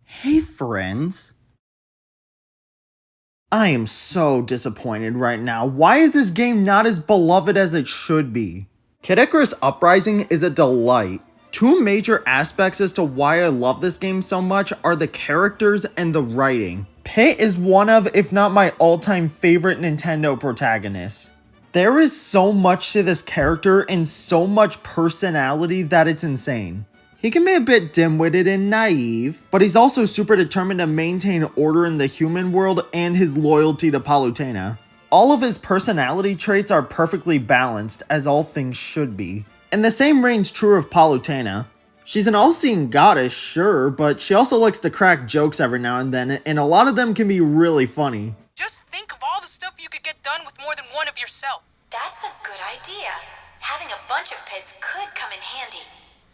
Hey friends. I am so disappointed right now. Why is this game not as beloved as it should be? Kid Icarus Uprising is a delight. Two major aspects as to why I love this game so much are the characters and the writing. Pit is one of, if not my all-time favorite Nintendo protagonist. There is so much to this character and so much personality that it's insane. He can be a bit dim-witted and naive, but he's also super determined to maintain order in the human world and his loyalty to Palutena. All of his personality traits are perfectly balanced, as all things should be. And the same reigns true of Palutena. She's an all-seeing goddess, sure, but she also likes to crack jokes every now and then, and a lot of them can be really funny. Just think of all the stuff you could get done with more than one of yourself. That's a good idea. Having a bunch of pits could come in handy.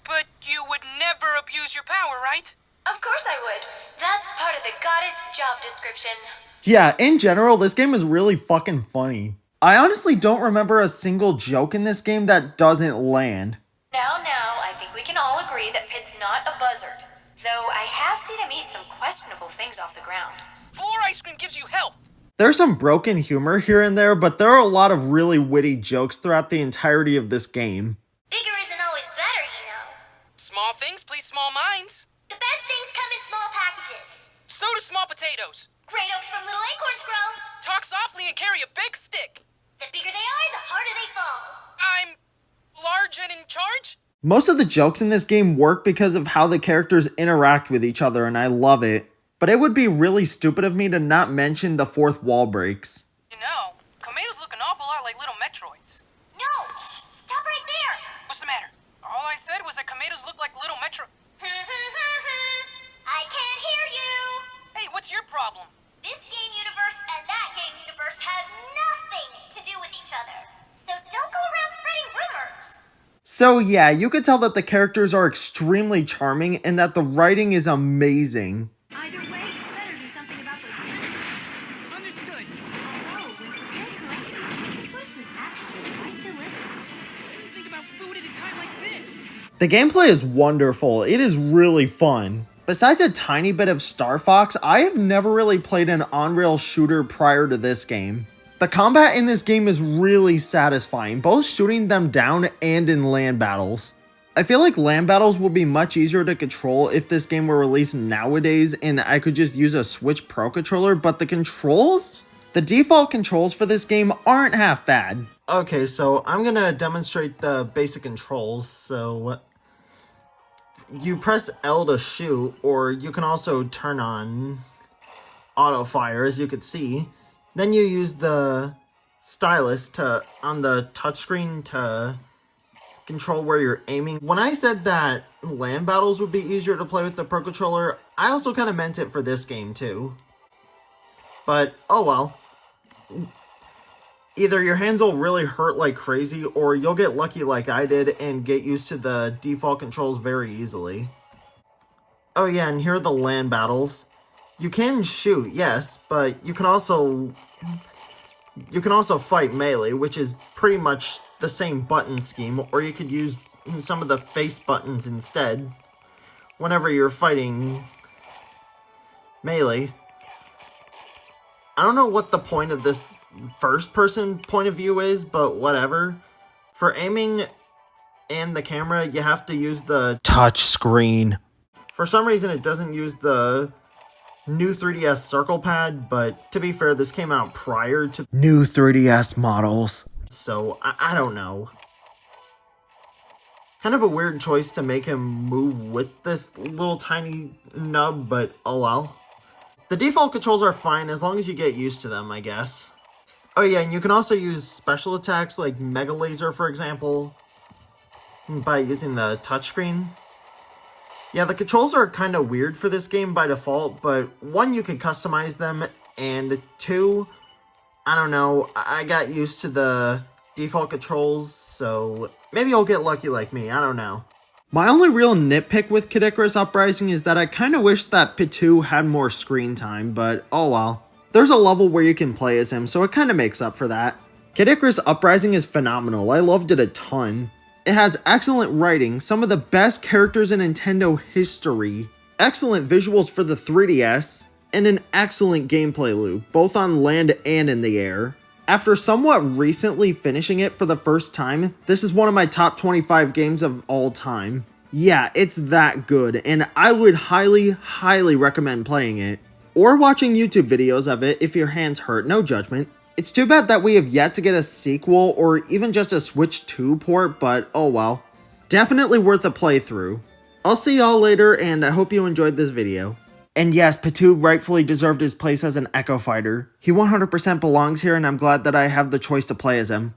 But you would never abuse your power, right? Of course I would. That's part of the goddess job description. Yeah, in general, this game is really fucking funny. I honestly don't remember a single joke in this game that doesn't land. Now, I think we can all agree that Pit's not a buzzard. Though I have seen him eat some questionable things off the ground. Floor ice cream gives you health. There's some broken humor here and there, but there are a lot of really witty jokes throughout the entirety of this game. Bigger isn't always better, you know. Small things please small minds. The best things come in small packages. So do small potatoes. Great oaks from little acorns grow. Talk softly and carry a big stick. The bigger they are, the harder they fall. I'm large and in charge? Most of the jokes in this game work because of how the characters interact with each other, and I love it. But it would be really stupid of me to not mention the fourth wall breaks. You know, Kameidos look an awful lot like little Metroids. No! Shh! Stop right there! What's the matter? All I said was that Kameidos look like little Metro... I can't hear you! Hey, what's your problem? This game universe and that game universe have nothing to do with each other. So don't go around spreading rumors. So yeah, you could tell that the characters are extremely charming and that the writing is amazing. Either way, you better do something about those tentacles. Understood. Although, when prepared correctly, the twist is actually quite delicious. What do you think about food at a time like this? The gameplay is wonderful. It is really fun. Besides a tiny bit of Star Fox, I have never really played an on-rail shooter prior to this game. The combat in this game is really satisfying, both shooting them down and in land battles. I feel like land battles would be much easier to control if this game were released nowadays and I could just use a Switch Pro controller, but the default controls for this game aren't half bad. Okay, so I'm gonna demonstrate the basic controls. So you press L to shoot, or you can also turn on auto fire, as you can see. Then you use the stylus on the touchscreen to control where you're aiming. When I said that land battles would be easier to play with the Pro Controller, I also kind of meant it for this game too. But, oh well. Either your hands will really hurt like crazy, or you'll get lucky like I did and get used to the default controls very easily. Oh yeah, and here are the land battles. You can shoot, yes, but you can also fight melee, which is pretty much the same button scheme, or you could use some of the face buttons instead whenever you're fighting melee. I don't know what the point of this first-person point of view is, but whatever. For aiming and the camera, you have to use the touch screen. For some reason, it doesn't use the new 3DS circle pad, but to be fair, this came out prior to new 3DS models, so I don't know. Kind of a weird choice to make him move with this little tiny nub, but oh well. The default controls are fine as long as you get used to them, I guess. Oh yeah, and you can also use special attacks like Mega Laser, for example, by using the touchscreen. Yeah, the controls are kind of weird for this game by default, but one, you can customize them, and two, I don't know, I got used to the default controls, so maybe I'll get lucky like me, I don't know. My only real nitpick with Kid Icarus Uprising is that I kind of wish that Pitu had more screen time, but oh well. There's a level where you can play as him, so it kind of makes up for that. Kid Icarus Uprising is phenomenal, I loved it a ton. It has excellent writing, some of the best characters in Nintendo history, excellent visuals for the 3DS, and an excellent gameplay loop, both on land and in the air. After somewhat recently finishing it for the first time, this is one of my top 25 games of all time. Yeah, it's that good, and I would highly recommend playing it. Or watching YouTube videos of it if your hands hurt, no judgment. It's too bad that we have yet to get a sequel or even just a Switch 2 port, but oh well. Definitely worth a playthrough. I'll see y'all later, and I hope you enjoyed this video. And yes, Patu rightfully deserved his place as an Echo Fighter. He 100% belongs here, and I'm glad that I have the choice to play as him.